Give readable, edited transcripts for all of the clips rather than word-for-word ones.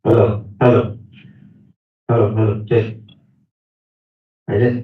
Hello, hello, hello, hello, check. I just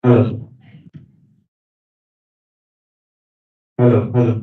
Hello, hello.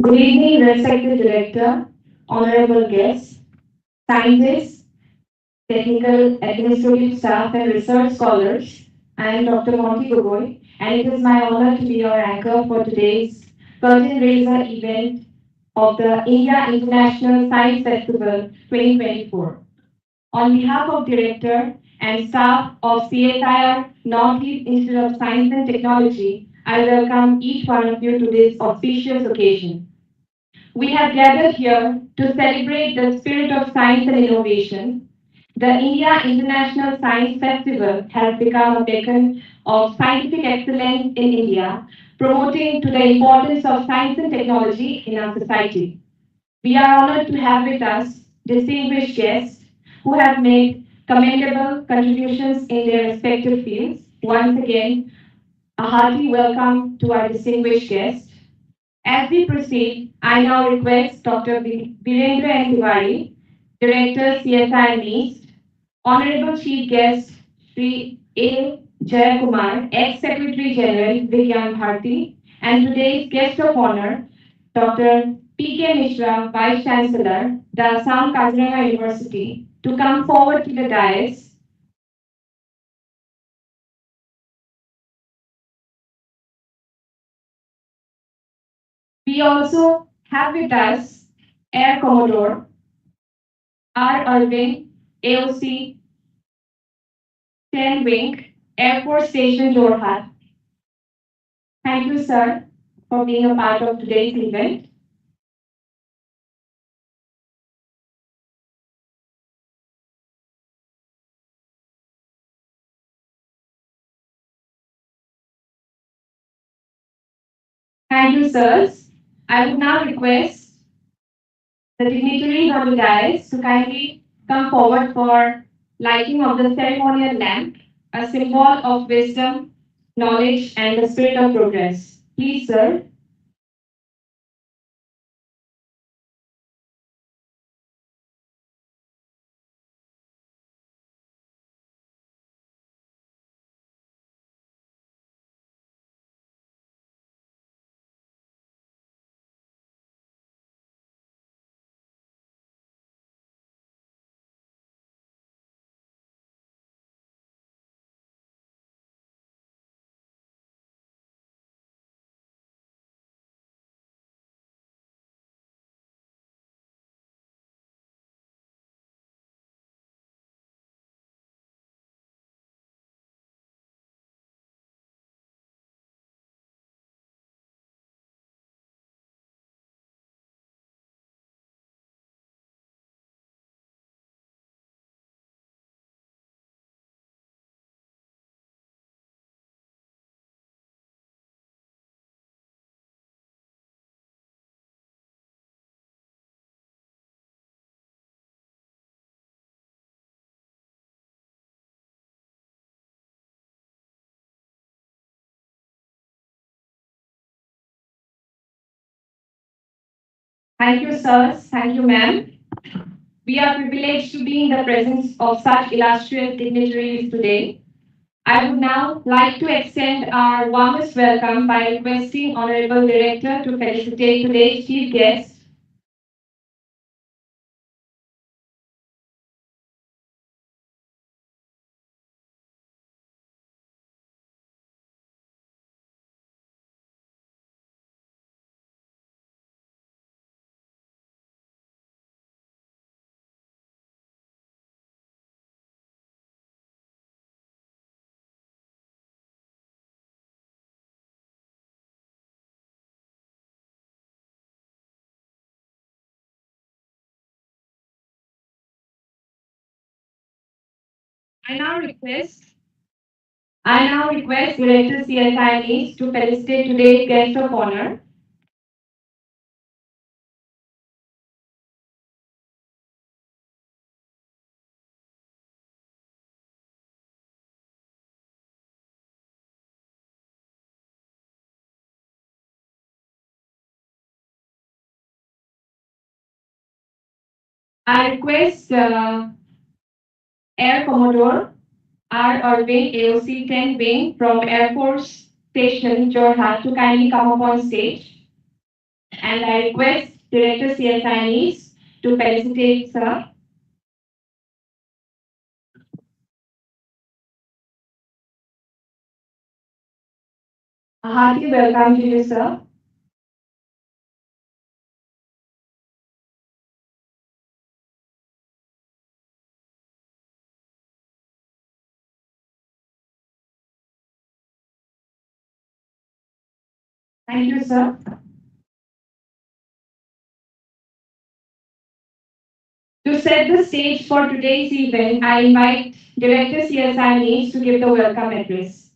Good evening, respected director, honorable guests, scientists, technical, administrative staff, and research scholars. I am Dr. Monty Gogoi, and it is my honor to be your anchor for today's curtain raiser event of the India International Science Festival 2024. On behalf of Director and staff of CSIR Northeast Institute of Science and Technology, I welcome each one of you to this auspicious occasion. We have gathered here to celebrate the spirit of science and innovation. The India International Science Festival has become a beacon of scientific excellence in India, promoting to the importance of science and technology in our society. We are honored to have with us distinguished guests who have made commendable contributions in their respective fields. Once again, a hearty welcome to our distinguished guests. As we proceed, I now request Dr. Virendra N. Tiwari, Director CSIR-NEIST, Honorable Chief Guest Sri A. Jayakumar, Ex-Secretary General Vigyan Bharti, and today's guest of honor, Dr. P.K. Mishra, Vice Chancellor, the Assam Kaziranga University, to come forward to the dais. We also have with us Air Commodore R. Irving, AOC 10 Wing, Air Force Station Jorhat. Thank you, sir, for being a part of today's event. Thank you, sirs. I would now request the dignitaries on the dais to kindly come forward for lighting of the ceremonial lamp, a symbol of wisdom, knowledge, and the spirit of progress. Please, sir. Thank you, sirs. Thank you, ma'am. We are privileged to be in the presence of such illustrious dignitaries today. I would now like to extend our warmest welcome by requesting Honorable Director to felicitate today's chief guest. I now request I now request Director CSIR-NEIST to felicitate today's guest of honor. I request Air Commodore R. Irving, AOC 10 Wing from Air Force Station, Jorhat, to kindly come up on stage. And I request Director CSIR-NEIST to felicitate sir. A hearty welcome to you, sir. Thank you, sir. To set the stage for today's event, I invite Director CSIR-NEIST to give the welcome address.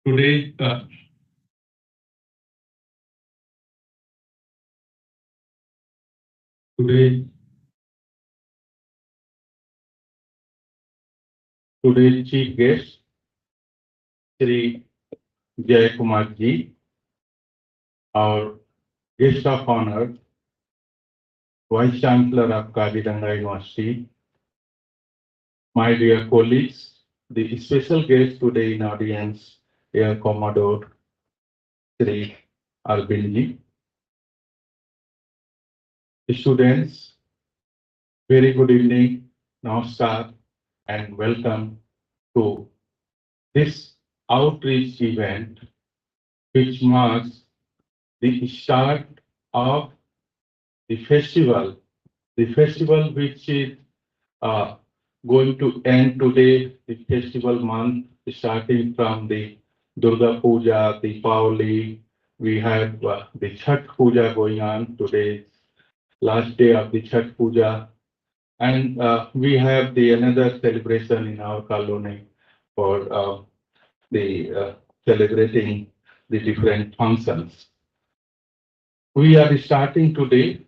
Today, today, today's chief guest, Sri Jay Kumar ji, our guest of honor, Vice Chancellor of Kaziranga University, my dear colleagues, the special guest today in audience, Air Commodore Sri Arvind ji, students, very good evening, namaskar, and welcome to this outreach event, which marks the start of the festival which is uh, going to end today, the festival month, starting from the Durga Puja, the Pauli, we have the Chhat Puja going on today, last day of the Chhat Puja, and we have the another celebration in our colony for the celebrating the different functions. We are starting today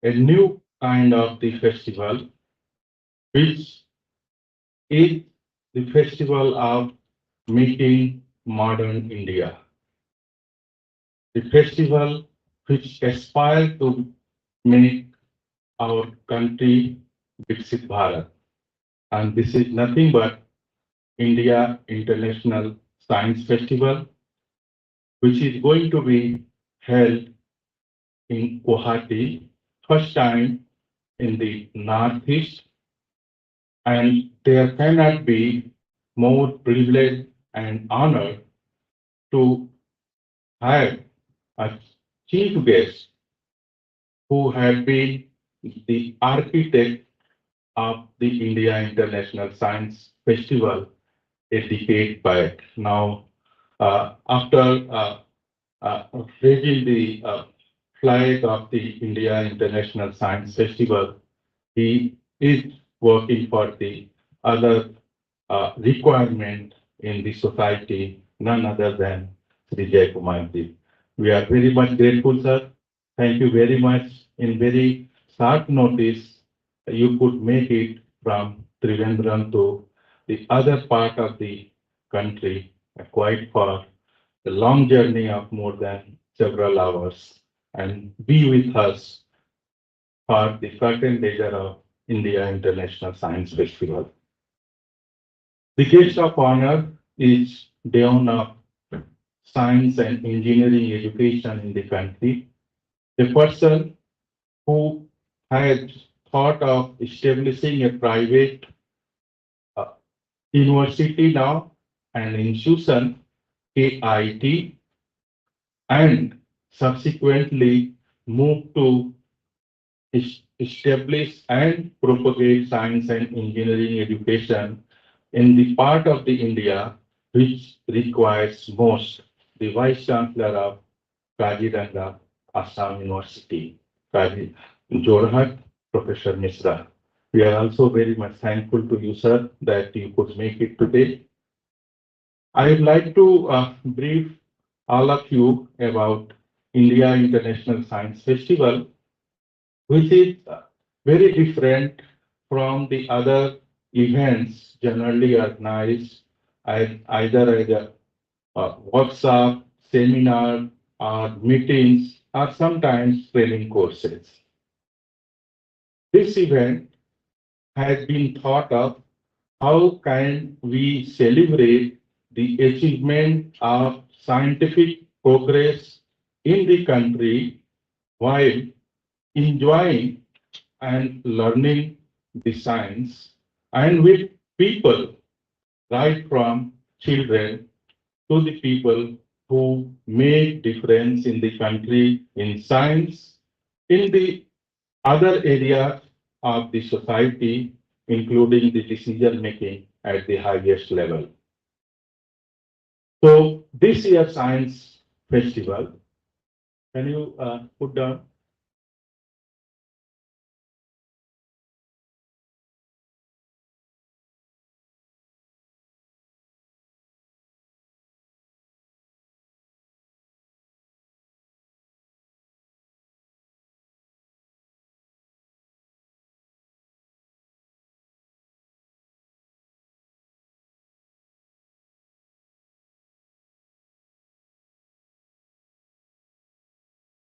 a new kind of the festival, which is the festival of making modern India. The festival which aspires to make our country Viksit Bharat. And this is nothing but India International Science Festival, which is going to be held in Guwahati, first time in the Northeast, and there cannot be more privilege and honor to have a chief guest who had been the architect of the India International Science Festival a decade back. Now, after raising the flag of the India International Science Festival, he is working for the other requirement in the society, none other than Sri Jay Kumarji. We are very much grateful, sir. Thank you very much. In very short notice, you could make it from Trivandrum to the other part of the country, quite far, a long journey of more than several hours, and be with us for the curtain raiser of India International Science Festival. The guest of honor is Dean of Science and Engineering Education in the country, a person who had thought of establishing a private uh, university now, an institution, KIT, and subsequently moved to establish and propagate science and engineering education in the part of the India which requires most, the Vice Chancellor of Kaziranga, Assam University, Jorhat, Professor Misra. We are also very much thankful to you, sir, that you could make it today. I would like to brief all of you about India International Science Festival, which is very different from the other events generally organized either as a workshop, seminar, or meetings, or sometimes training courses. This event has been thought of how can we celebrate the achievement of scientific progress in the country while enjoying and learning the science and with people right from children to the people who make difference in the country in science, in the other areas of the society, including the decision making at the highest level. So this year science festival, can you put down?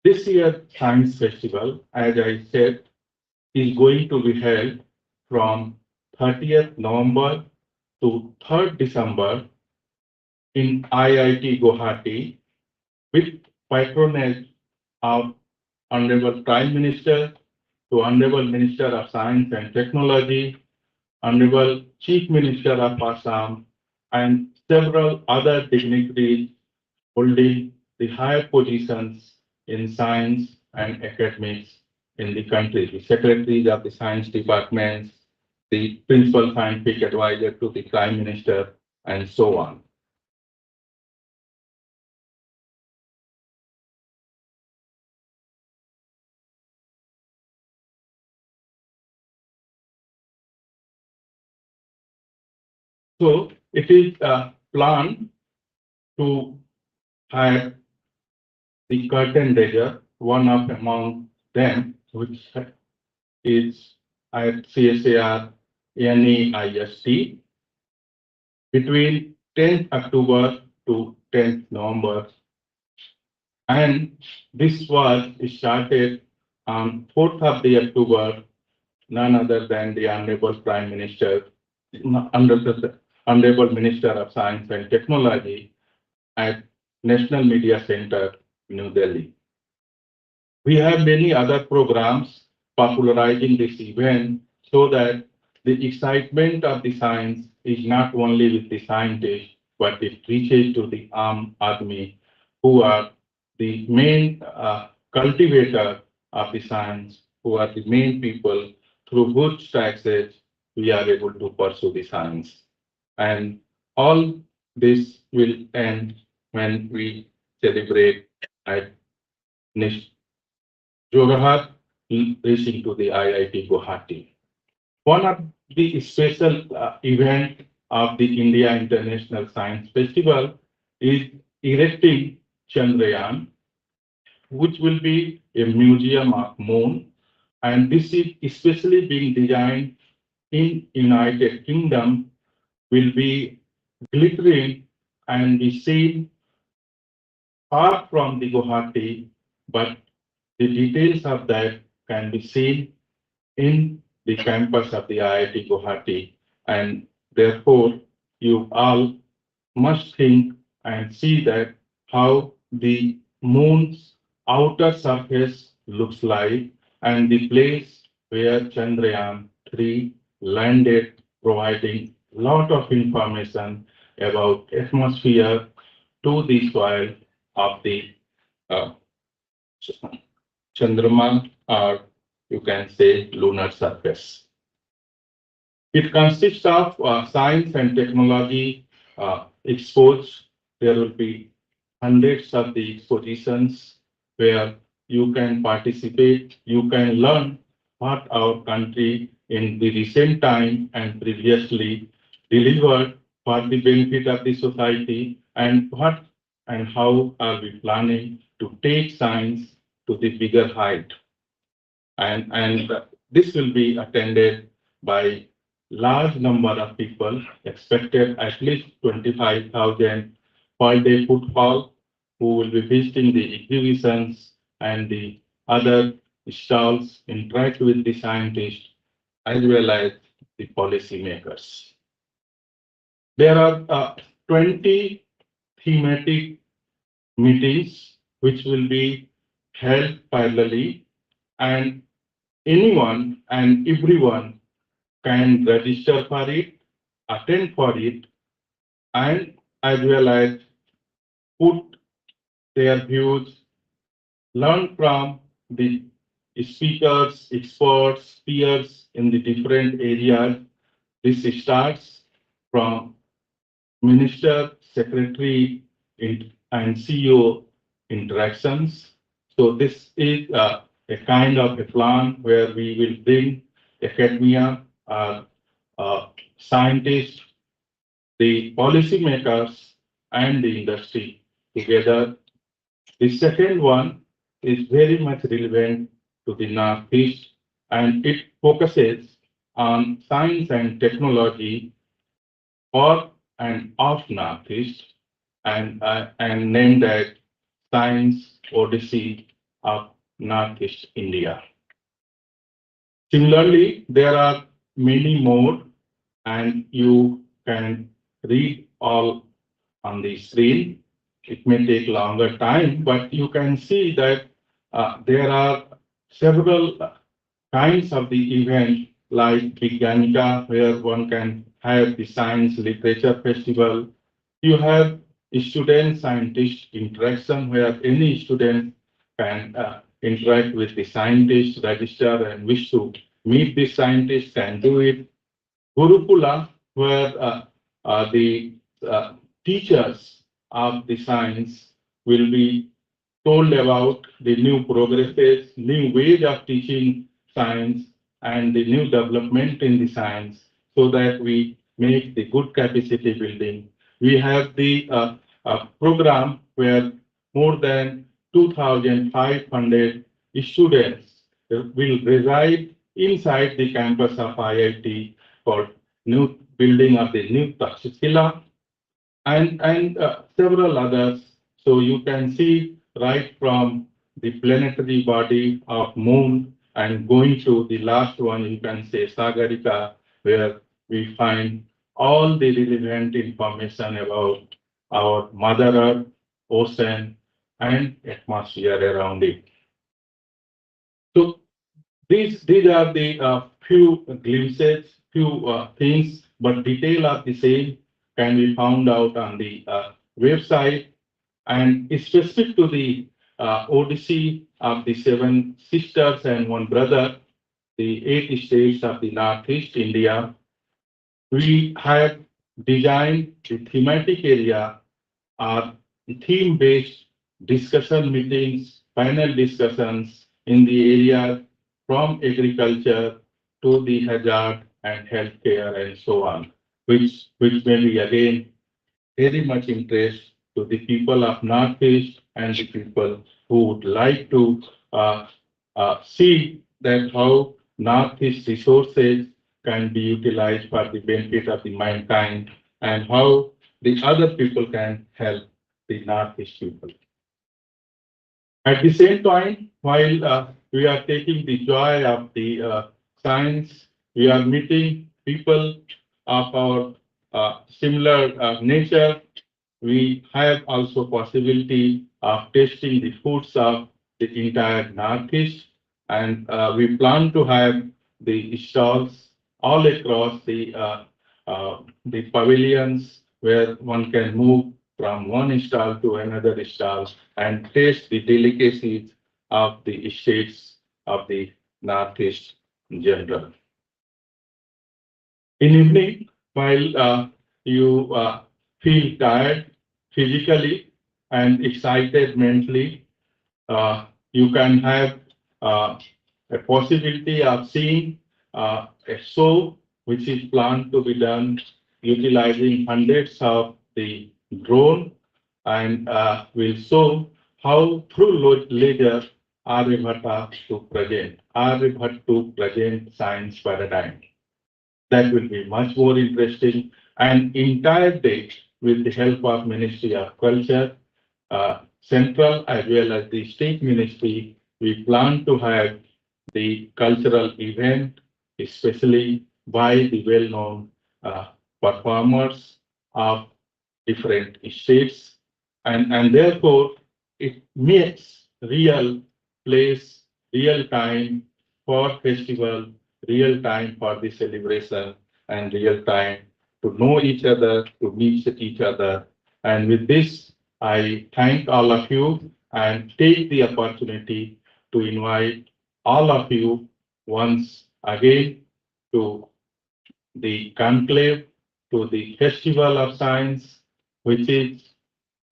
This year science festival, as I said, is going to be held from 30th November to 3rd December in IIT Guwahati with patronage of Honorable Prime Minister to Honorable Minister of Science and Technology, Honorable Chief Minister of Assam, and several other dignitaries holding the higher positions in science and academics in the country, the secretaries of the science departments, the principal scientific advisor to the Prime Minister, and so on. So it is planned to have the curtain raiser, one of among them, which is at CSIR-NEIST between 10th October to 10th November. And this was started on 4th of the October, none other than the Honorable Prime Minister, under the Honorable Minister of Science and Technology at National Media Center, New Delhi. We have many other programs popularizing this event so that the excitement of the science is not only with the scientists, but it reaches to the armed army who are the main cultivator of the science, who are the main people through whose taxes we are able to pursue the science. And all this will end when we celebrate at Jorhat reaching to the IIT Guwahati. One of the special event of the India International Science Festival is erecting Chandrayaan, which will be a museum of moon, and this is especially being designed in United Kingdom, will be glittering and be seen far from the Guwahati, but the details of that can be seen in the campus of the IIT Guwahati, and therefore you all must think and see that how the moon's outer surface looks like and the place where Chandrayaan 3 landed, providing lot of information about atmosphere to the soil of the uh, Chandrama, or you can say lunar surface. It consists of science and technology expos. There will be hundreds of the expositions where you can participate, you can learn what our country in the recent time and previously delivered for the benefit of the society, and what and how are we planning to take science to the bigger height. And this will be attended by large number of people, expected at least 25,000 per day footfall, who will be visiting the exhibitions and the other stalls, interact with the scientists, as well as the policymakers. There are 20 thematic meetings which will be held parallelly, and anyone and everyone can register for it, attend for it, and as well as put their views, learn from the speakers, experts, peers in the different areas. This starts from minister, secretary, and CEO interactions. So this is a kind of a plan where we will bring academia, scientists, the policymakers, and the industry together. The second one is very much relevant to the Northeast, and it focuses on science and technology for and of Northeast, and named as Science Odyssey of Northeast India. Similarly, there are many more, and you can read all on the screen. It may take longer time, but you can see that there are several kinds of the event like Vigyanika, where one can have the science literature festival. You have student scientist interaction where any student can interact with the scientist, register, and wish to meet the scientist can do it. Gurukula, where the teachers of the science will be told about the new progresses, new ways of teaching science, and the new development in the science so that we make the good capacity building. We have the program where more than 2,500 students will reside inside the campus of IIT for new building of the new Takshashila and several others. So you can see right from the planetary body of moon and going to the last one, you can say Sagarika, where we find all the relevant information about our Mother Earth, ocean, and atmosphere around it. So these are the few glimpses, few things, but detail of the same can be found out on the website. And specific to the Odyssey of the seven sisters and one brother, the 8 states of the Northeast India, we have designed the thematic area are theme-based discussion meetings, panel discussions in the area from agriculture to the hazard and healthcare and so on, which may be again very much interest to the people of Northeast and the people who would like to see that how Northeast resources can be utilized for the benefit of the mankind and how the other people can help the Northeast people. At the same time, while we are taking the joy of the science, we are meeting people of our similar nature. We have also possibility of tasting the foods of the entire Northeast, and we plan to have the stalls all across the pavilions where one can move from one stall to another stall and taste the delicacies of the states of the Northeast in general. In evening, while you feel tired physically and excited mentally, you can have a possibility of seeing a show which is planned to be done utilizing hundreds of the drone and will show how through leisure Aryabhatta to present science paradigm. That will be much more interesting. And entire day with the help of Ministry of Culture, central as well as the state ministry, we plan to have the cultural event, especially by the well-known performers of different states, and therefore it makes real place, real time for festival, real time for the celebration, and real time to know each other, to meet each other. And with this, I thank all of you and take the opportunity to invite all of you once again to the conclave, to the Festival of Science, which is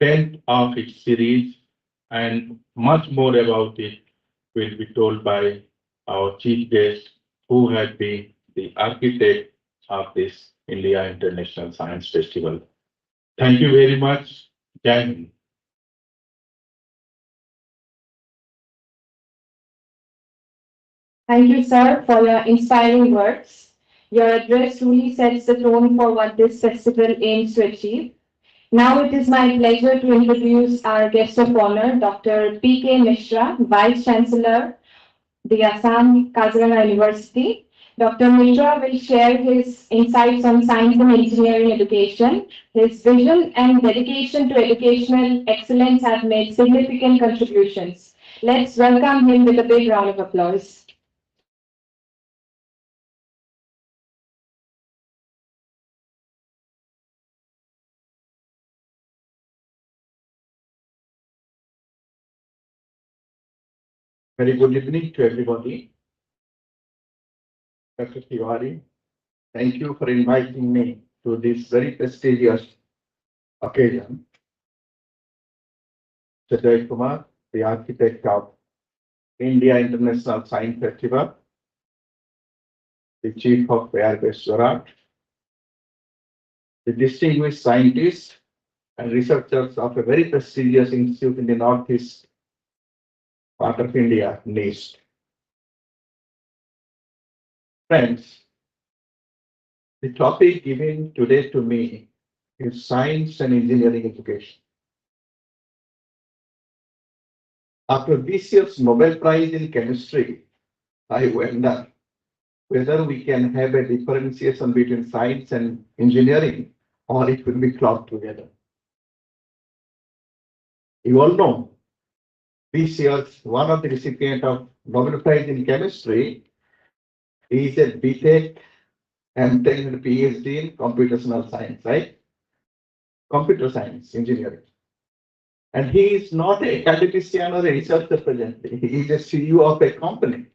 10th of its series, and much more about it will be told by our chief guest, who had been the architect of this India International Science Festival. Thank you very much. Jai Hind. Thank you, sir, for your inspiring words. Your address truly sets the tone for what this festival aims to achieve. Now it is my pleasure to introduce our guest of honor, Dr. P.K. Mishra, Vice Chancellor, the Assam Kaziranga University. Dr. Mishra will share his insights on science and engineering education. His vision and dedication to educational excellence have made significant contributions. Let's welcome him with a big round of applause. Very good evening to everybody. Dr. Tiwari, thank you for inviting me to this very prestigious occasion. Sajay Kumar, the architect of India International Science Festival, the chief of Airbus Jorhat, the distinguished scientists and researchers of a very prestigious institute in the northeast part of India, NEIST. Friends, the topic given today to me is science and engineering education. After this year's Nobel Prize in Chemistry, I wonder whether we can have a differentiation between science and engineering, or it will be clubbed together. You all know this year's one of the recipients of Nobel Prize in Chemistry is a BTech, MTech, and PhD in computational science, right? Computer science engineering. And he is not a academician or a researcher presently. He is a CEO of a company.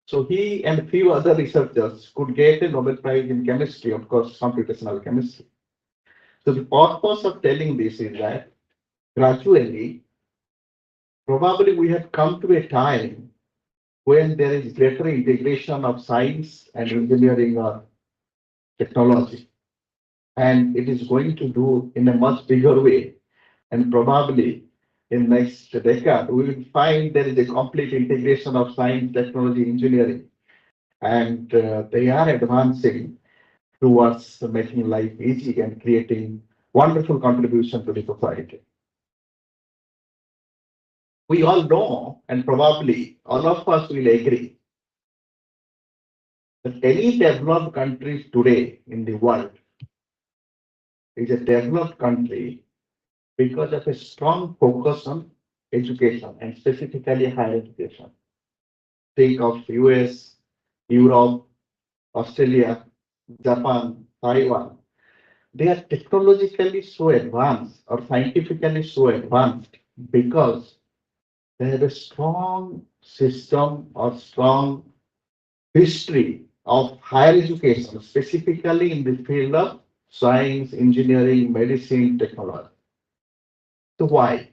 So he and a few other researchers could get a Nobel Prize in chemistry, of course, computational chemistry. So the purpose of telling this is that gradually, probably we have come to a time when there is greater integration of science and engineering or technology. And it is going to do in a much bigger way. And probably in next decade, we will find there is a complete integration of science, technology, engineering. And they are advancing towards making life easy and creating wonderful contribution to the society. We all know, and probably all of us will agree, that any developed country today in the world is a developed country because of a strong focus on education and specifically higher education. Think of US, Europe, Australia, Japan, Taiwan. They are technologically so advanced or scientifically so advanced because they have a strong system or strong history of higher education, specifically in the field of science, engineering, medicine, technology. So why?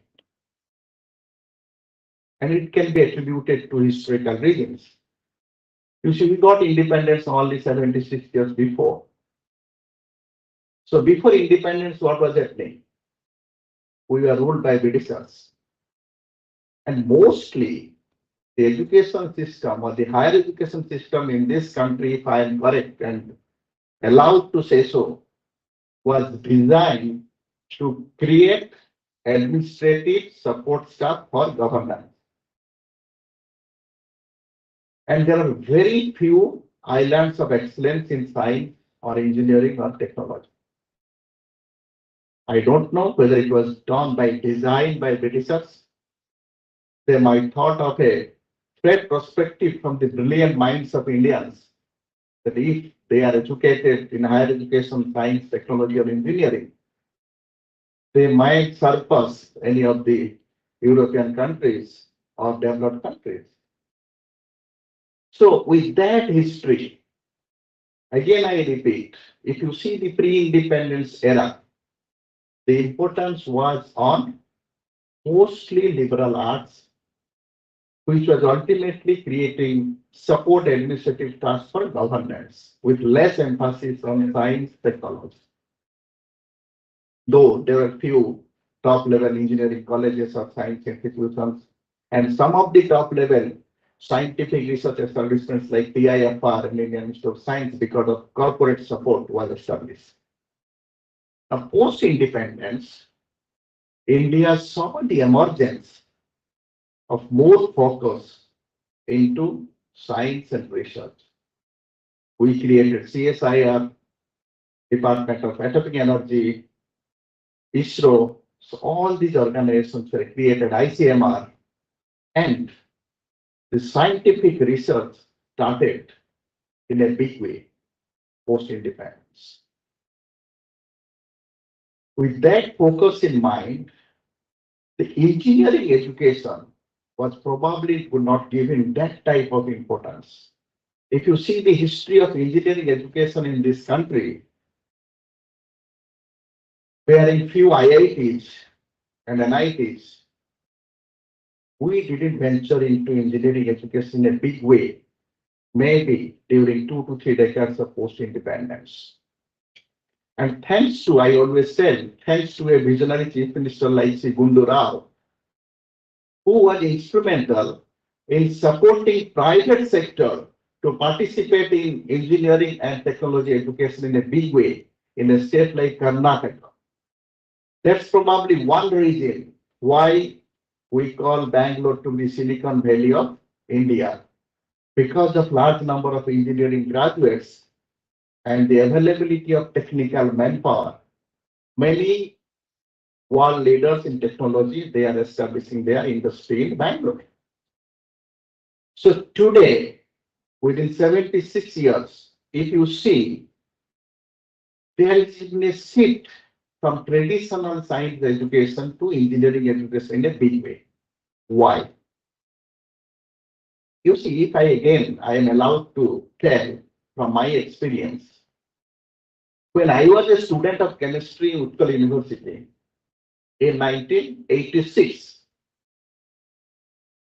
And it can be attributed to historical reasons. You see, we got independence only 76 years before. So before independence, what was happening? We were ruled by Britishers. And mostly the education system or the higher education system in this country, if I am correct and allowed to say so, was designed to create administrative support staff for governance. And there are very few islands of excellence in science or engineering or technology. I don't know whether it was done by design by Britishers. They might thought of a threat perspective from the brilliant minds of Indians that if they are educated in higher education, science, technology, or engineering, they might surpass any of the European countries or developed countries. So with that history, again I repeat, if you see the pre-independence era, the importance was on mostly liberal arts, which was ultimately creating support administrative tasks for governance with less emphasis on science technology. Though there were few top level engineering colleges or science institutions, and some of the top level scientific research establishments like TIFR and Indian Institute of Science, because of corporate support, was established. Now, post independence, India saw the emergence of more focus into science and research. We created CSIR, Department of Atomic Energy, ISRO. So all these organizations were created, ICMR, and the scientific research started in a big way post-independence. With that focus in mind, the engineering education was probably would not given that type of importance. If you see the history of engineering education in this country, wherein few IITs and NITs, we didn't venture into engineering education in a big way, maybe during 2 to 3 decades of post-independence. And thanks to, I always said, thanks to a visionary chief minister like Sri Gundu Rao, who was instrumental in supporting private sector to participate in engineering and technology education in a big way in a state like Karnataka. That's probably one reason why we call Bangalore to the Silicon Valley of India, because of large number of engineering graduates and the availability of technical manpower. Many world leaders in technology, they are establishing their industry in Bangalore. So today, within 76 years, if you see, there is been a shift from traditional science education to engineering education in a big way. Why? You see, if I am allowed to tell from my experience, when I was a student of chemistry in Utkal University in 1986,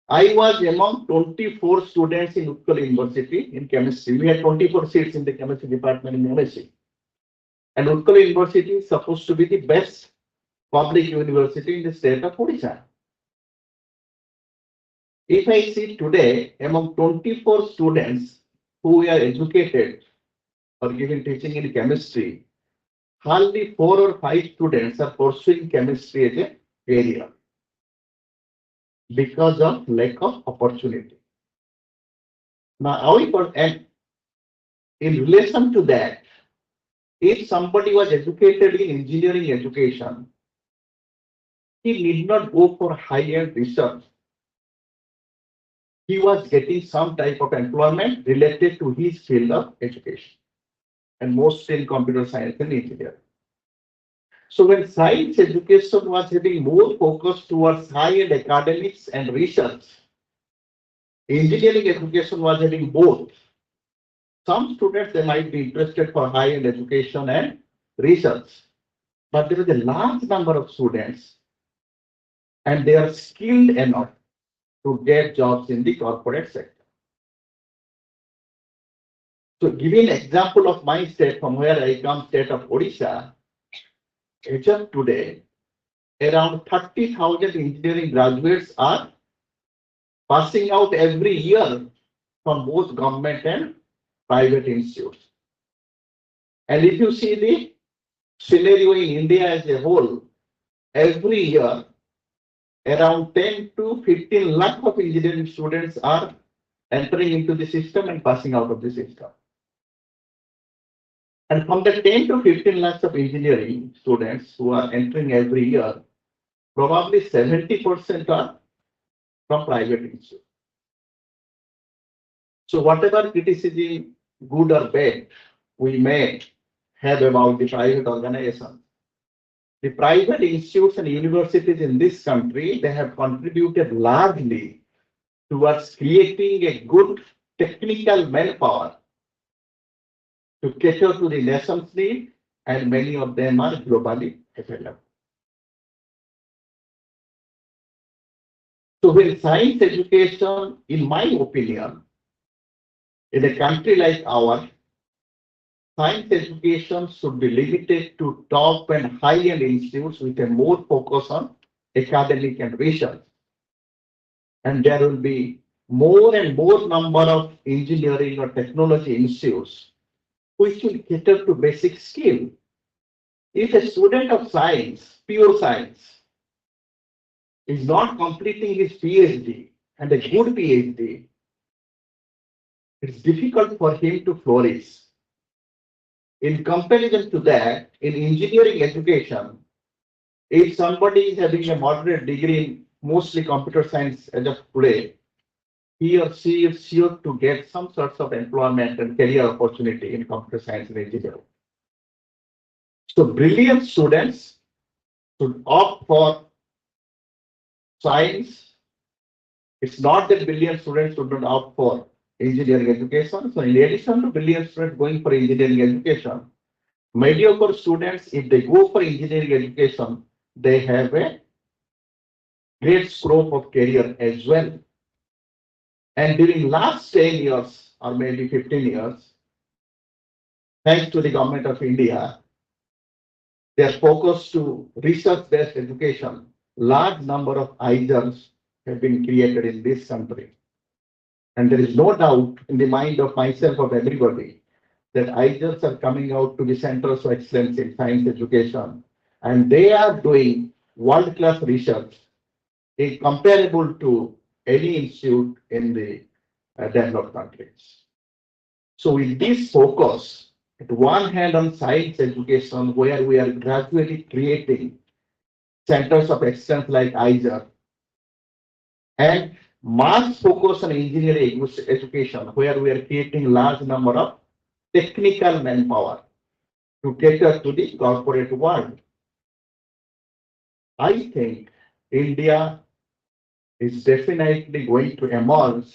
I was among 24 students in Utkal University in chemistry. We had 24 seats in the chemistry department in MSc. And Utkal University is supposed to be the best public university in the state of Odisha. If I see today, among 24 students who are educated or given teaching in chemistry, hardly 4 or 5 students are pursuing chemistry as a career because of lack of opportunity. Now, however, and in relation to that, if somebody was educated in engineering education, he need not go for high-end research. He was getting some type of employment related to his field of education, and mostly in computer science and engineering. So when science education was having more focus towards high-end academics and research, engineering education was having both. Some students, they might be interested for high-end education and research, but there is a large number of students and they are skilled enough to get jobs in the corporate sector. So giving an example of my state, from where I come, state of Odisha, as of today, around 30,000 engineering graduates are passing out every year from both government and private institutes. And if you see the scenario in India as a whole, every year, around 10 to 15 lakh of engineering students are entering into the system and passing out of the system. And from the 10 to 15 lakhs of engineering students who are entering every year, probably 70% are from private institutes. So whatever criticism, good or bad, we may have about the private organizations, the private institutes and universities in this country, they have contributed largely towards creating a good technical manpower to cater to the nation's need, and many of them are globally available. So when science education, in my opinion, in a country like ours, science education should be limited to top and high-end institutes with a more focus on academic and research. And there will be more and more number of engineering or technology institutes which will cater to basic skill. If a student of science, pure science, is not completing his PhD and a good PhD, it's difficult for him to flourish. In comparison to that, in engineering education, if somebody is having a moderate degree in mostly computer science as of today, he or she is sure to get some sorts of employment and career opportunity in computer science and engineering. So brilliant students should opt for science. It's not that brilliant students should not opt for engineering education. So in addition to brilliant students going for engineering education, mediocre students, if they go for engineering education, they have a great scope of career as well. And during last 10 years or maybe 15 years, thanks to the government of India, their focus to research-based education, large number of IJRs have been created in this country. And there is no doubt in the mind of myself, of everybody, that IJRs are coming out to the centers of excellence in science education, and they are doing world-class research comparable to any institute in the developed countries. So with this focus, at one hand on science education, where we are gradually creating centers of excellence like IJR, and mass focus on engineering education, where we are creating large number of technical manpower to cater to the corporate world. I think India is definitely going to emerge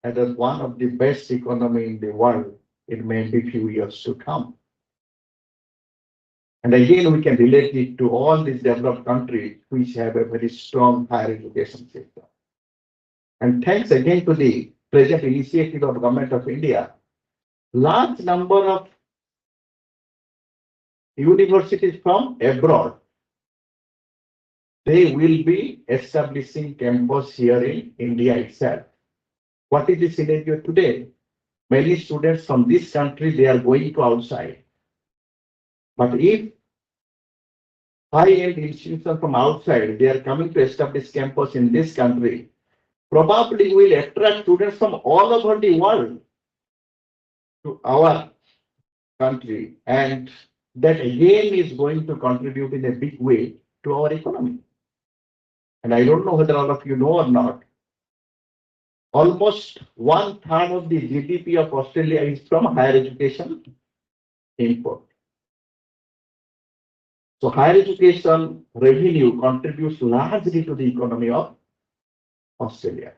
as one of the best economy in the world in maybe few years to come. And again, we can relate it to all these developed countries which have a very strong higher education system. And thanks again to the present initiative of Government of India, large number of universities from abroad, they will be establishing campus here in India itself. What is the scenario today? Many students from this country, they are going to outside. But if high-end institutions from outside, they are coming to establish campus in this country, probably will attract students from all over the world to our country. And that again is going to contribute in a big way to our economy. And I don't know whether all of you know or not, almost 1/3 of the GDP of Australia is from higher education import. So higher education revenue contributes largely to the economy of Australia.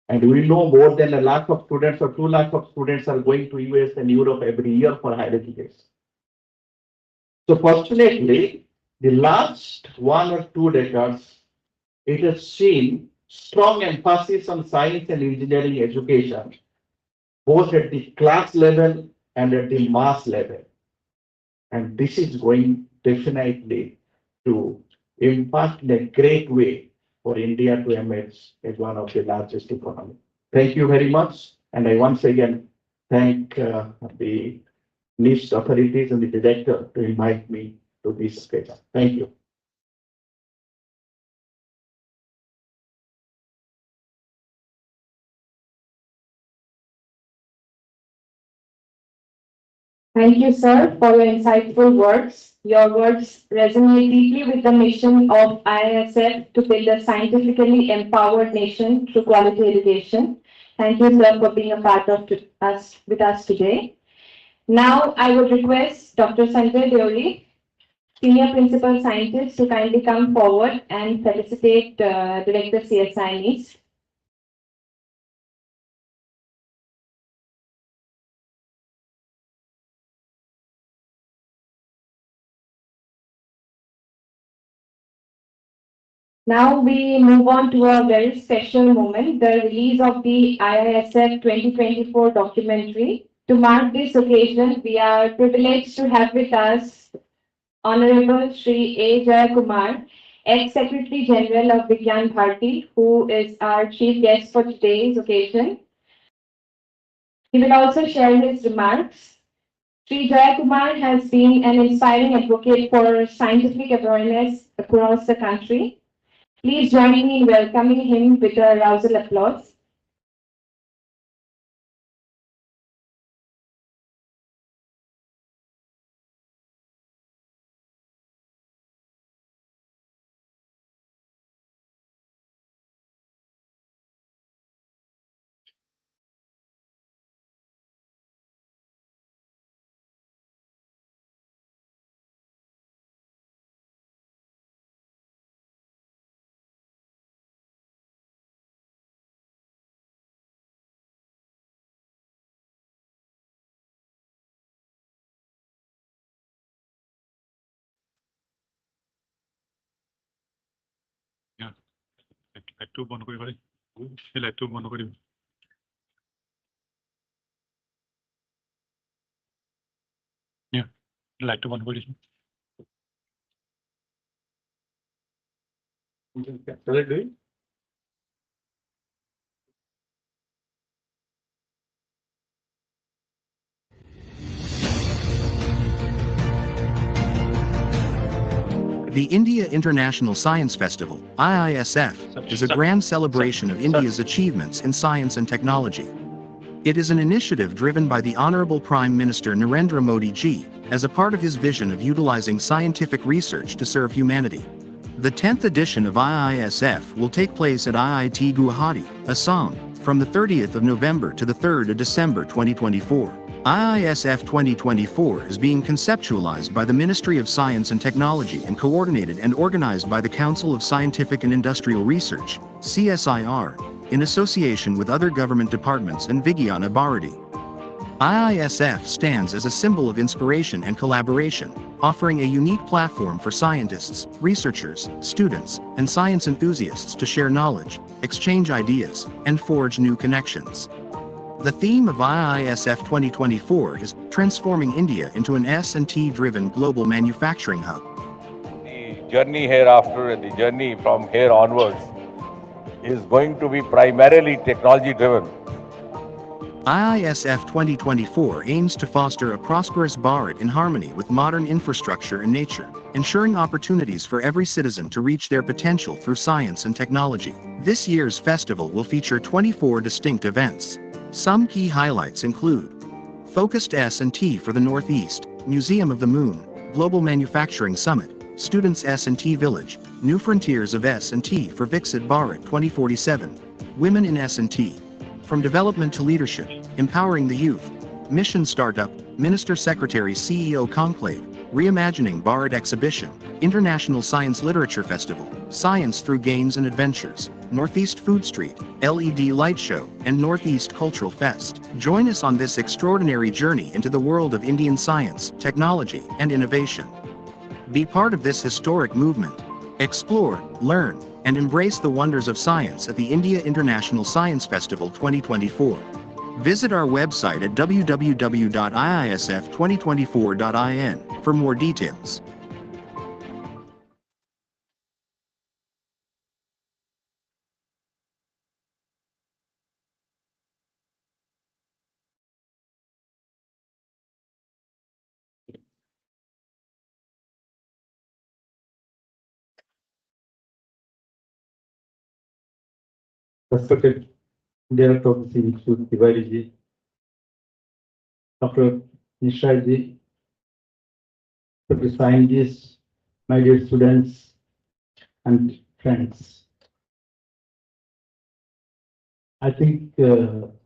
And we know more than 1 lakh of students or 2 lakh of students are going to US and Europe every year for higher education. So fortunately, the last 1 or 2 decades, it has seen strong emphasis on science and engineering education, both at the class level and at the mass level. And this is going definitely to impact in a great way for India to emerge as one of the largest economies. Thank you very much. And I once again thank the NEIST authorities and the director to invite me to this stage. Thank you. Thank you, sir, for your insightful words. Your words resonate deeply with the mission of IISF to build a scientifically empowered nation through quality education. Thank you, sir, for being a part of us with us today. Now, I would request Dr. Sanjay Deori, Senior Principal Scientist, to kindly come forward and felicitate Director CSI-NEIST. Now we move on to a very special moment, the release of the IISF 2024 documentary. To mark this occasion, we are privileged to have with us Honorable Shri A. Jayakumar, Ex-Secretary General of Vigyan Bharati, who is our chief guest for today's occasion. He will also share his remarks. Shri Jayakumar has been an inspiring advocate for scientific awareness across the country. Please join me in welcoming him with a rousing applause. লাইটটো বন্ধ কৰিব পাৰি এই লাইটটো বন্ধ কৰি দিম লাইটটো বন্ধ কৰি দিছোঁ The India International Science Festival, IISF, is a grand celebration of India's achievements in science and technology. It is an initiative driven by the Honorable Prime Minister Narendra Modi ji, as a part of his vision of utilizing scientific research to serve humanity. The 10th edition of IISF will take place at IIT Guwahati, Assam, from the 30th of November to the 3rd of December 2024. IISF 2024 is being conceptualized by the Ministry of Science and Technology and coordinated and organized by the Council of Scientific and Industrial Research, CSIR, in association with other government departments and Vigyana Bharati. IISF stands as a symbol of inspiration and collaboration, offering a unique platform for scientists, researchers, students, and science enthusiasts to share knowledge, exchange ideas, and forge new connections. The theme of IISF 2024 is transforming India into an S&T-driven global manufacturing hub. The journey hereafter, the journey from here onwards, is going to be primarily technology-driven. IISF 2024 aims to foster a prosperous Bharat in harmony with modern infrastructure and nature, ensuring opportunities for every citizen to reach their potential through science and technology. This year's festival will feature 24 distinct events. Some key highlights include Focused S&T for the Northeast, Museum of the Moon, Global Manufacturing Summit, Students S&T Village, New Frontiers of S&T for Viksit Bharat 2047, Women in S&T, From Development to Leadership, Empowering the Youth, Mission Startup, Minister Secretary CEO Conclave, Reimagining Bharat Exhibition, International Science Literature Festival, Science Through Games and Adventures, Northeast Food Street, LED Light Show, and Northeast Cultural Fest. Join us on this extraordinary journey into the world of Indian science, technology, and innovation. Be part of this historic movement. Explore, learn, and embrace the wonders of science at the India International Science Festival 2024. Visit our website at www.iisf2024.in for more details. Respected Director of the Institute, Tiwari ji, Dr. Nishaji, to the scientists, my dear students and friends. I think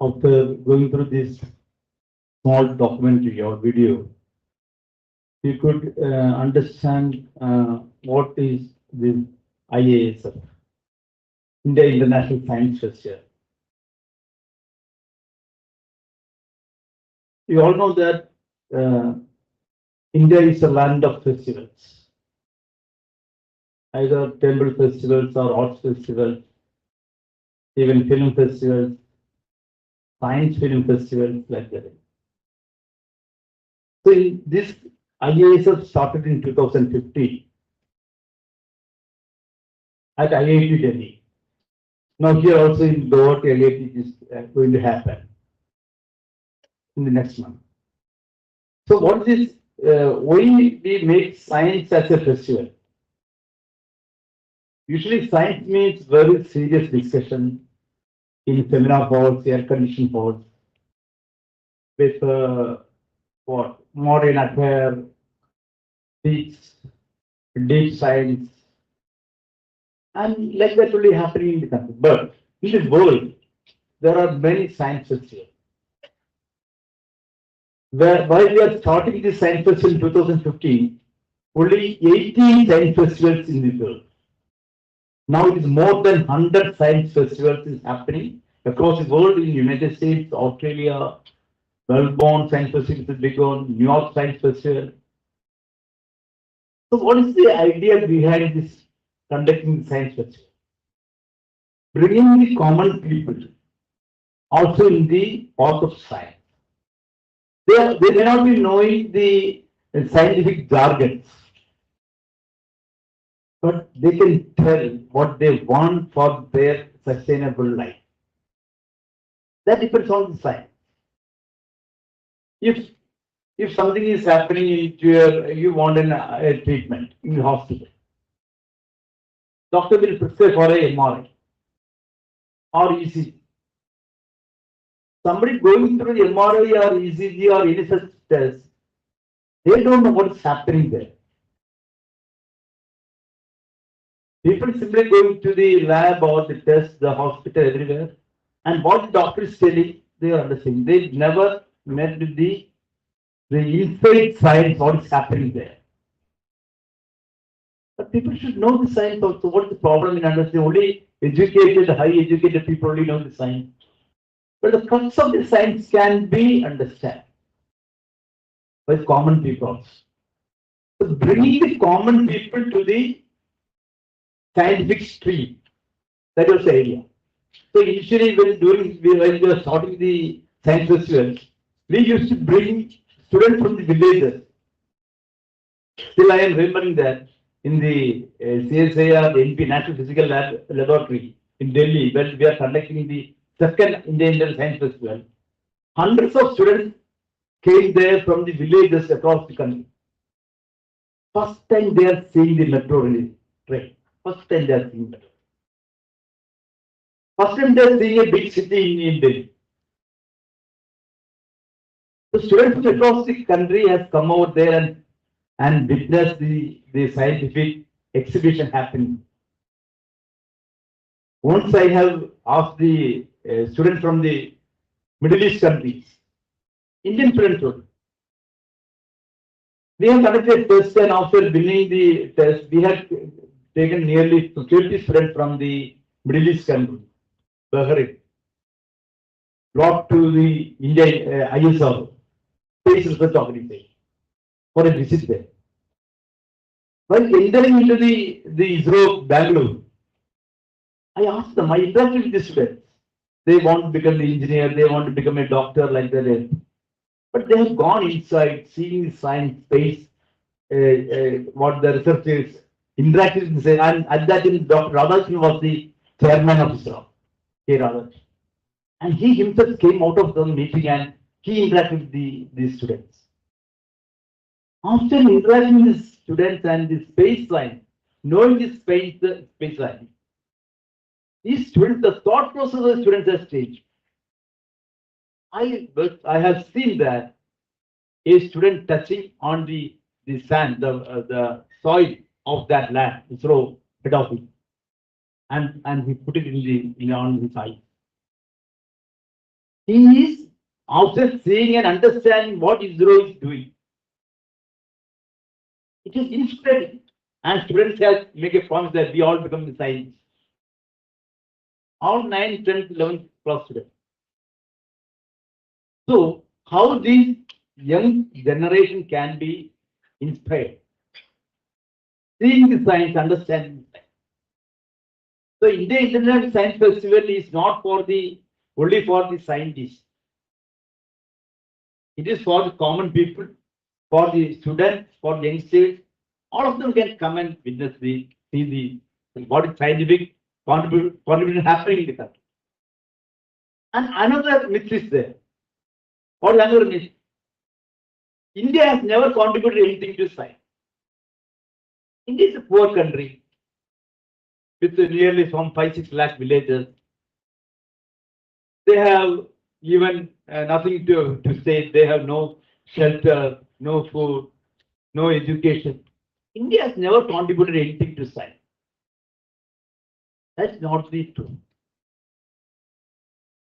after going through this small documentary or video, you could understand what is the IASF, India International Science Festival. You all know that India is a land of festivals, either temple festivals or arts festivals, even film festivals, science film festivals like that. So this IASF started in 2015 at IIT Delhi. Now here also in Jorhat, IIT is going to happen in the next month. So what is why we make science as a festival? Usually science means very serious discussion in seminar halls, air conditioned halls, with what modern affair, deep, deep science, and like that only happening in the country. But in the world, there are many science festivals. While we are starting this science festival in 2015, only 18 science festivals in the world. Now it is more than 100 science festivals is happening across the world in the United States, Australia, Melbourne Science Festival is big one, New York Science Festival. So what is the idea behind this conducting the science festival? Bringing the common people also in the path of science. They may not be knowing the scientific jargons, but they can tell what they want for their sustainable life. That depends on the science. If something is happening into you want a treatment in the hospital, doctor will prescribe for a MRI or ECG. Somebody going through the MRI or ECG or any such test, they don't know what's happening there. People simply going to the lab or the test, the hospital, everywhere, and what the doctor is telling, they are understanding. They never met with the inside science, what is happening there. But people should know the science also. What is the problem in understanding? Only educated, high educated people only know the science. But the crux of the science can be understood by common people. So bringing the common people to the scientific stream, that was the idea. So initially when we were starting the science festival, we used to bring students from the villages. Still I am remembering that in the CSIR-NP National Physical Laboratory in Delhi, when we are conducting the second Indian Science Festival, hundreds of students came there from the villages across the country. First time they are seeing the metro train. First time they are seeing that. First time they are seeing a big city in Delhi. The students from across the country has come over there and witnessed the scientific exhibition happening. Once I have asked the students from the Middle East countries, Indian students only. We have conducted a test and after winning the test, we have taken nearly 20 students from the Middle East country, Bahrain, brought to the India ISR, Space Research Organization, for a visit there. While entering into the ISRO Bangalore, I asked them, I interacted with the students. They want to become an engineer, they want to become a doctor like that. But they have gone inside, seeing science, space, what the research is, interacted with the and at that time, Dr. Radhakrishnan was the chairman of ISRO, K. Radhakrishnan. And he himself came out of the meeting and he interacted with the students. After interacting with the students and the space line, knowing the space line, these students, the thought process of the students has changed. I have seen that a student touching on the sand, the soil of that land, ISRO head office, and he put it on his eye. He is after seeing and understanding what ISRO is doing. It is inspiring, and students have make a promise that we all become the scientists. All 9th, 10th, 11th class students. So, how this young generation can be inspired? Seeing the science, understanding the science. So, India International Science Festival is not for only for the scientists. It is for the common people, for the students, for the youngsters. All of them can come and witness see what is scientific contribution happening in the country. And another myth is there. What is another myth? India has never contributed anything to science. India is a poor country with nearly some 5-6 lakh villages. They have even nothing to say. They have no shelter, no food, no education. India has never contributed anything to science. That's not the truth.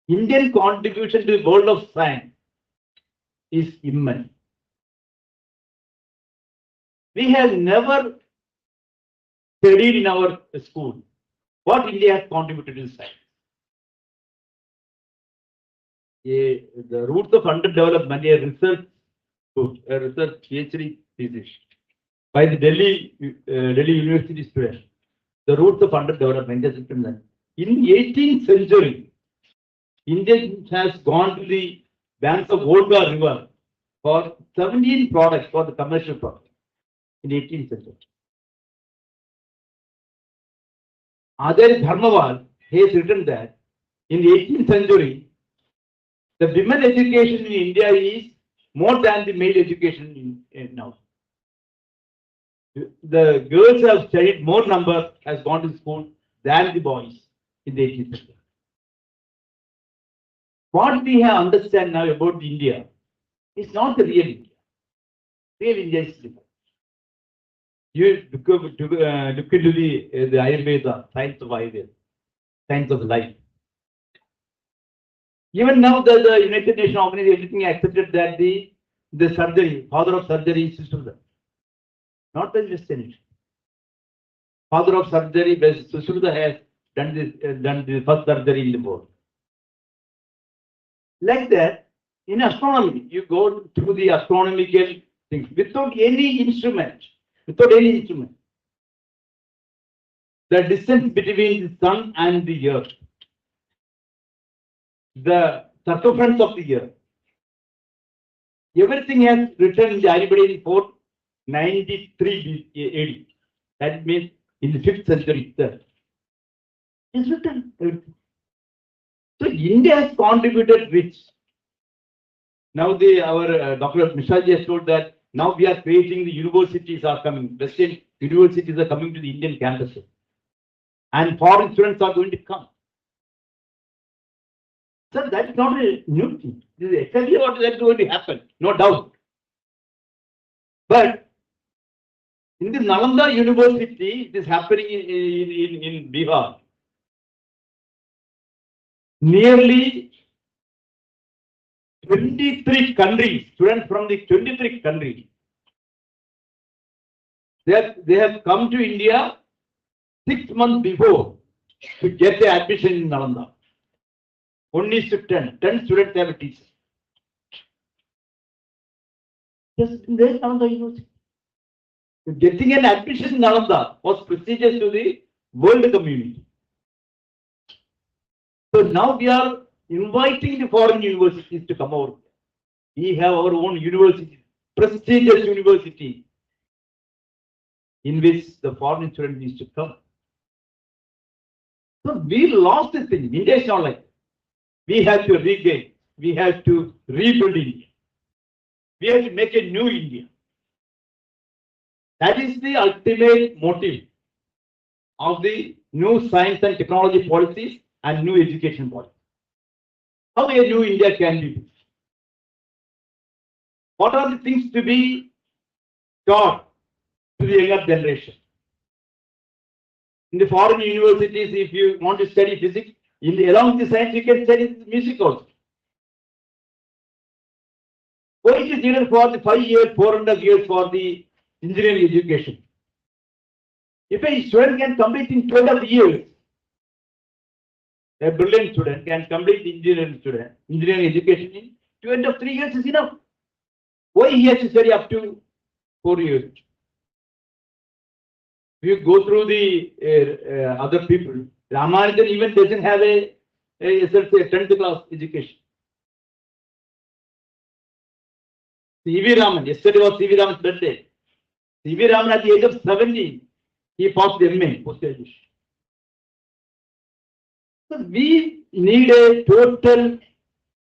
Indian contribution to the world of science is immense. We have never studied in our school what India has contributed to science. The roots of underdevelopment, a research PhD thesis by the Delhi University student. The roots of underdevelopment is written that in the 18th century, India has gone to the banks of Volga River for 17 products for the commercial products in 18th century. Adar Dharmawal has written that in the 18th century, the women education in India is more than the male education in now. The girls have studied more number has gone to school than the boys in the 18th century. What we have understand now about India is not the real India. Real India is different. You look into the Ayurveda, science of Ayurveda, science of life. Even now, the United Nations organization everything accepted that the surgery, father of surgery is Sushruta. Not the Western. Father of surgery, Sushruta has done the first surgery in the world. Like that, in astronomy, you go through the astronomical things without any instrument. The distance between the sun and the earth, the circumference of the earth, everything has written in the Ayurveda in 493 AD. That means in the 5th century itself. It's written. So India has contributed rich. Now our Dr. Mishaji has told that now we are creating the universities are coming. Western universities are coming to the Indian campuses. And foreign students are going to come. So that's not a new thing. This is exactly what is going to happen, no doubt. But in the Nalanda University, it is happening in Bihar. Nearly 23 countries, students from the 23 countries, they have come to India 6 months before to get the admission in Nalanda. 1:10. 10 students have a teacher. Just in the Nalanda University. Getting an admission in Nalanda was prestigious to the world community. So now we are inviting the foreign universities to come over. We have our own university, prestigious university, in which the foreign student needs to come. So we lost this thing. India is not like that. We have to regain. We have to rebuild India. We have to make a new India. That is the ultimate motive of the new science and technology policies and new education policies. How a new India can be built. What are the things to be taught to the younger generation? In the foreign universities, if you want to study physics, along with the science, you can study music also. Why it is needed for the 5 years, 400 years for the engineering education? If a student can complete in 12 years, a brilliant student can complete engineering education in 23 years is enough. Why he has to study up to 4 years? If you go through the other people, Ramanujan even doesn't have a 10th class education. C.V. Raman, yesterday was C.V. Raman's birthday. C.V. Raman at the age of 70, he passed the MA post-graduation. So we need a total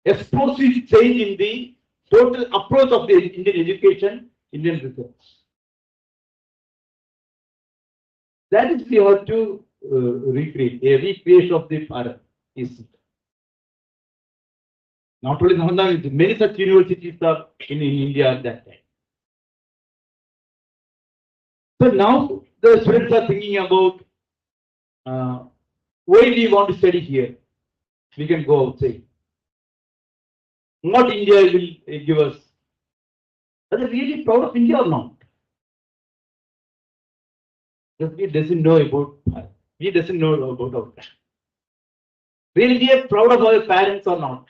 explosive change in the total approach of the Indian education, Indian research. That is, we have to recreate, a recreation of the Bharat is not only Nalanda, many such universities are in India at that time. So now the students are thinking about why we want to study here. We can go outside. What India will give us. Are they really proud of India or not? We doesn't know about Bharat. We doesn't know about our parents. Really, we are proud of our parents or not?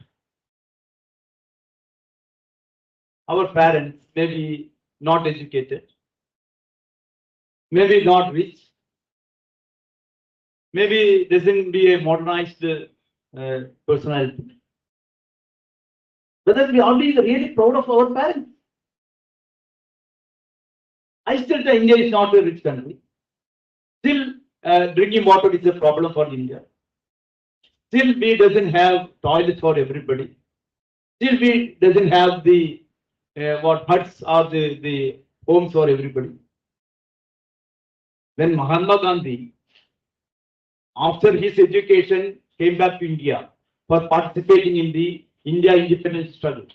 Our parents may be not educated, maybe not rich, maybe doesn't be a modernized personality. Whether we are really proud of our parents? I still say India is not a rich country. Still, drinking water is a problem for India. Still, we doesn't have toilets for everybody. Still, we doesn't have the huts or the homes for everybody. When Mahatma Gandhi, after his education, came back to India for participating in the India independence struggle,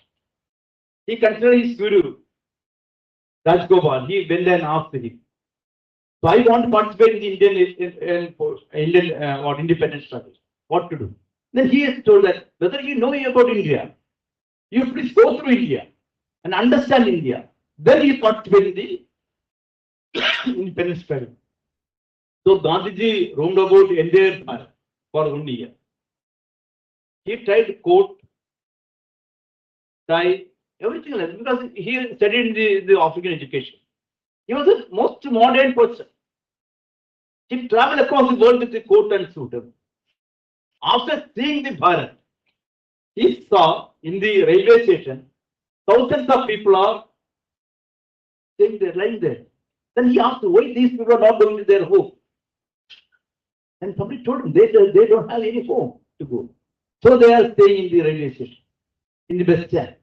he considered his guru, Rajgopal. He went and asked him, so I want to participate in the Indian independence struggle. What to do? Then he has told that whether you know about India, you please go through India and understand India. Then you participate in the independence struggle. So Gandhiji roamed about the entire Bharat for 1 year. He tried court, tie, everything else because he studied the African education. He was the most modern person. He traveled across the world with the coat and suit. After seeing the Bharat, he saw in the railway station thousands of people are staying there, lying there. Then he asked why these people are not going to their home. And somebody told him they don't have any home to go. So they are staying in the railway station, in the bus stand.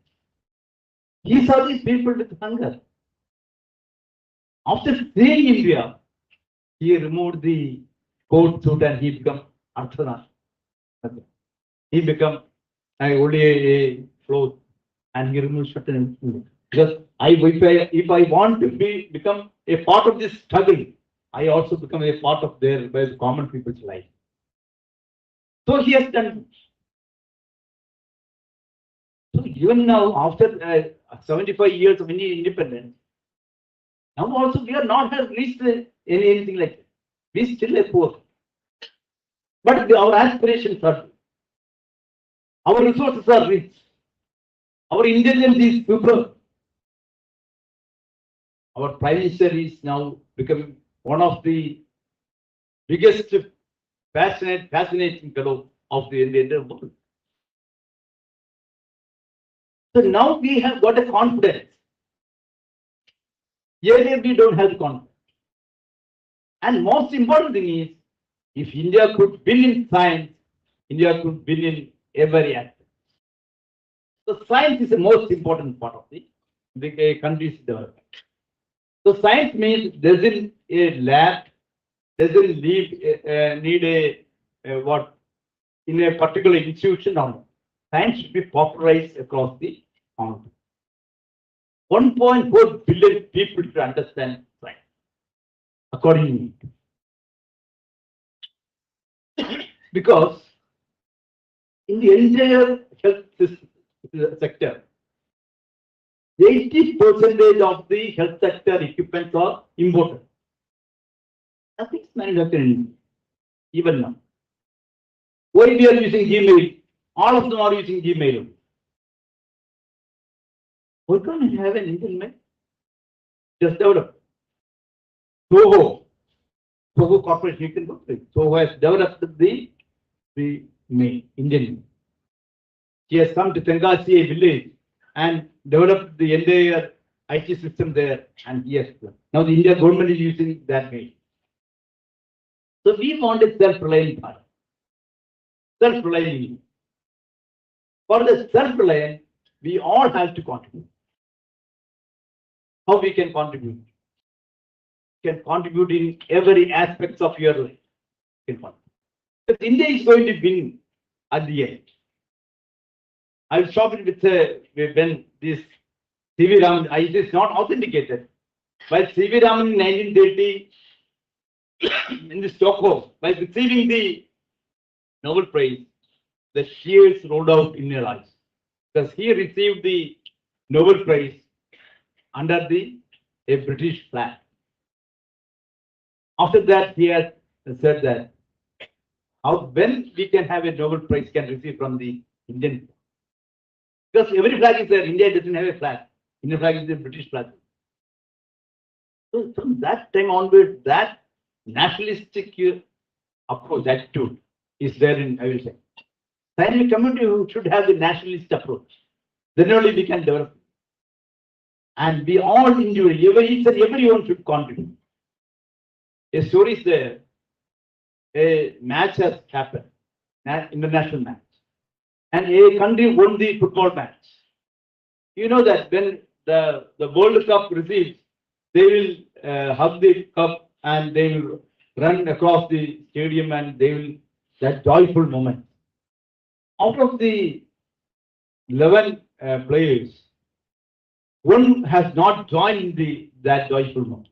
He saw these people with hunger. After seeing India, he removed the coat suit and he became Arthanath. He became only a cloth and he removed shirt and because if I want to become a part of this struggle, I also become a part of their common people's life. So he has done. So even now, after 75 years of Indian independence, now also we are not have reached anything like that. We still are poor. But our aspirations are good. Our resources are rich. Our intelligence is superb. Our Prime Minister is now becoming one of the biggest fascinating fellow of the entire world. So now we have got a confidence. Earlier we don't have the confidence. And most important thing is, if India could win in science, India could win in every aspect. So science is the most important part of the country's development. So science means doesn't a lab, doesn't need what in a particular institution or not. Science should be popularized across the country. 1.4 billion people to understand science, according to me. Because in the entire health sector, 80% of the health sector equipments are imported. Nothing is manufactured in India, even now. Why we are using Gmail? All of them are using Gmail. Why can't we have an Indian man? Just develop. Soho Corporation, you can go to it. Soho has developed the main Indian. He has come to Tengasi village and developed the entire IT system there, and yes, now the Indian government is using that way. So we want a self-reliant part. Self-reliant. For the self-reliant, we all have to contribute. How we can contribute? You can contribute in every aspect of your life. Because India is going to win at the end. I'll stop it with when this C.V. Raman, it is not authenticated. By C.V. Raman in 1930 in the Stockholm, by receiving the Nobel Prize, the tears rolled out in her eyes. Because he received the Nobel Prize under a British flag. After that, he has said that when we can have a Nobel Prize can receive from the Indian flag. Because every flag is there. India doesn't have a flag. Indian flag is the British flag. So from that time onwards, that nationalistic approach, attitude is there in, I will say. Scientific community should have the nationalist approach. Then only we can develop. And we all individually, each and everyone should contribute. A story is there. A match has happened, an international match, and a country won the football match. You know that when the World Cup receives, they will hug the cup and they will run across the stadium and they will, that joyful moment. Out of the 11 players, one has not joined that joyful moment.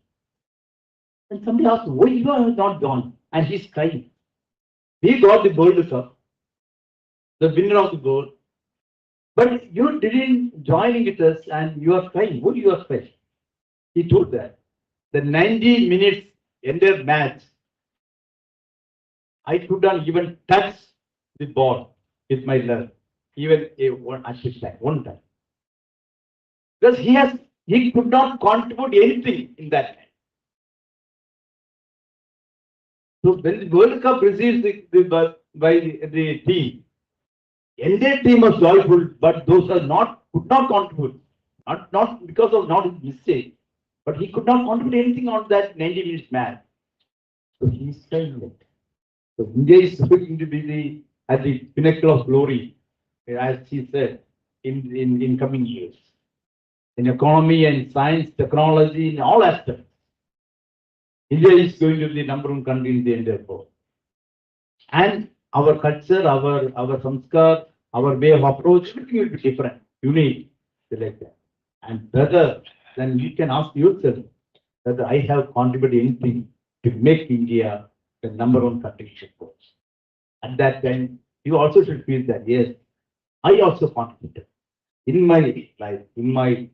And somebody asked, why you are not joined? And he's crying. He got the World Cup, the winner of the world, but you didn't join with us and you are crying. Why you are crying? He told that the 90 minutes entire match, I could not even touch the ball with my left, even one time. Because he could not contribute anything in that time. So when the World Cup receives by the team, entire team was joyful, but those who could not contribute, not because of not his mistake, but he could not contribute anything on that 90 minutes match. So he is silent. So India is going to be at the pinnacle of glory, as he said, in coming years. In economy and science, technology, in all aspects, India is going to be the #1 country in the entire world. And our culture, our samskar, our way of approach, everything will be different, unique, like that. And whether then you can ask yourself whether I have contributed anything to make India the #1 country in the world. At that time, you also should feel that yes, I also contributed in my life, in my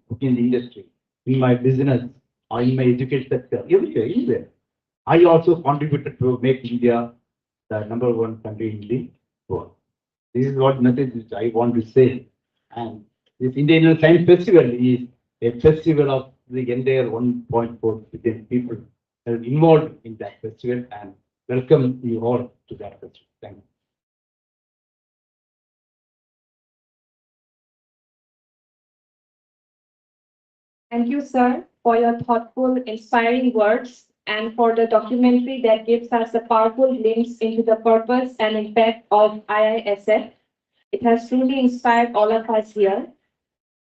cooking industry, in my business, or in my education sector, everywhere, anywhere. I also contributed to make India the #1 country in the world. This is what message which I want to say. And this Indian Science Festival is a festival of the entire 1.4 billion people that are involved in that festival, and welcome you all to that festival. Thank you. Thank you, sir, for your thoughtful, inspiring words and for the documentary that gives us a powerful glimpse into the purpose and impact of IISF. It has truly inspired all of us here.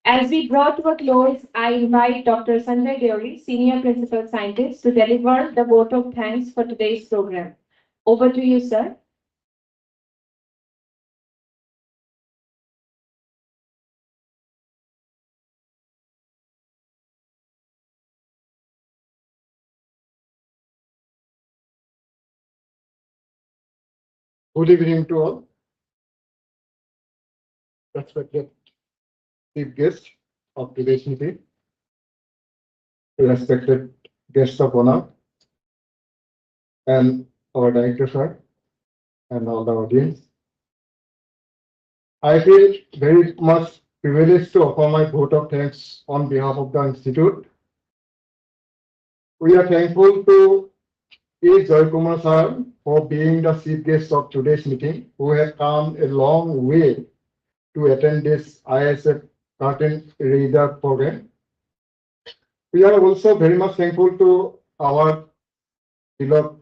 As we draw to a close, I invite Dr. Sanjay Deori, Senior Principal Scientist, to deliver the vote of thanks for today's program. Over to you, sir. Good evening to all. Respected chief guest of today's meeting, respected guests of honor, and our director sir, and all the audience. I feel very much privileged to offer my vote of thanks on behalf of the institute. We are thankful to A. Joy Kumar sir for being the chief guest of today's meeting, who has come a long way to attend this ISF curtain raiser program. We are also very much thankful to our beloved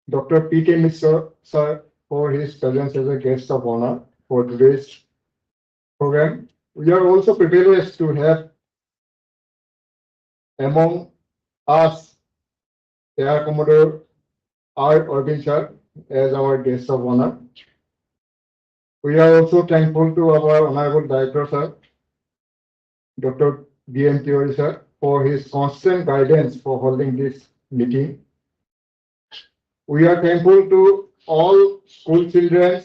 Dr. P.K. Mishra sir for his presence as a guest of honor for today's program. We are also privileged to have among us Air Commodore R. Arvind sir as our guest of honor. We are also thankful to our Honorable Director sir, Dr. B.M. Tiwari sir, for his constant guidance for holding this meeting. We are thankful to all school children,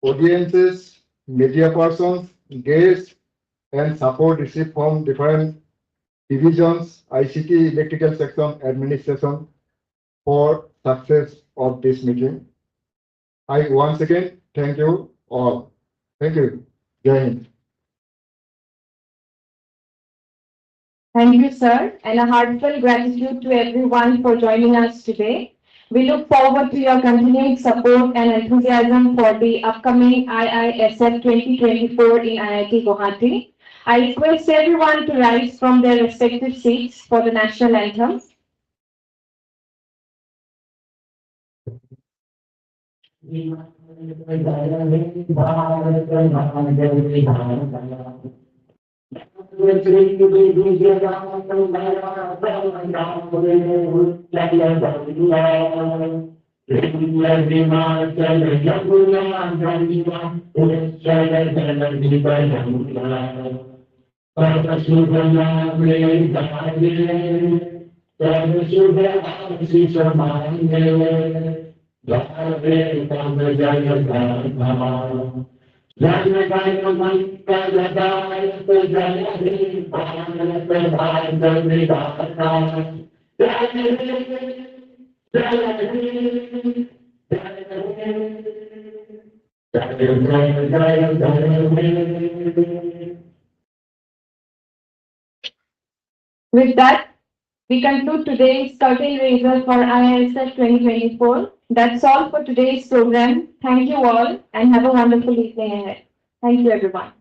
audiences, media persons, guests, and support received from different divisions, ICT, electrical section, administration for success of this meeting. I once again thank you all. Thank you. Jai Hind. Thank you, sir, and a heartfelt gratitude to everyone for joining us today. We look forward to your continued support and enthusiasm for the upcoming IISF 2024 in IIT Guwahati. I request everyone to rise from their respective seats for the national anthem. With that, we conclude today's curtain raiser for IISF 2024. That's all for today's program. Thank you all and have a wonderful evening ahead. Thank you, everyone.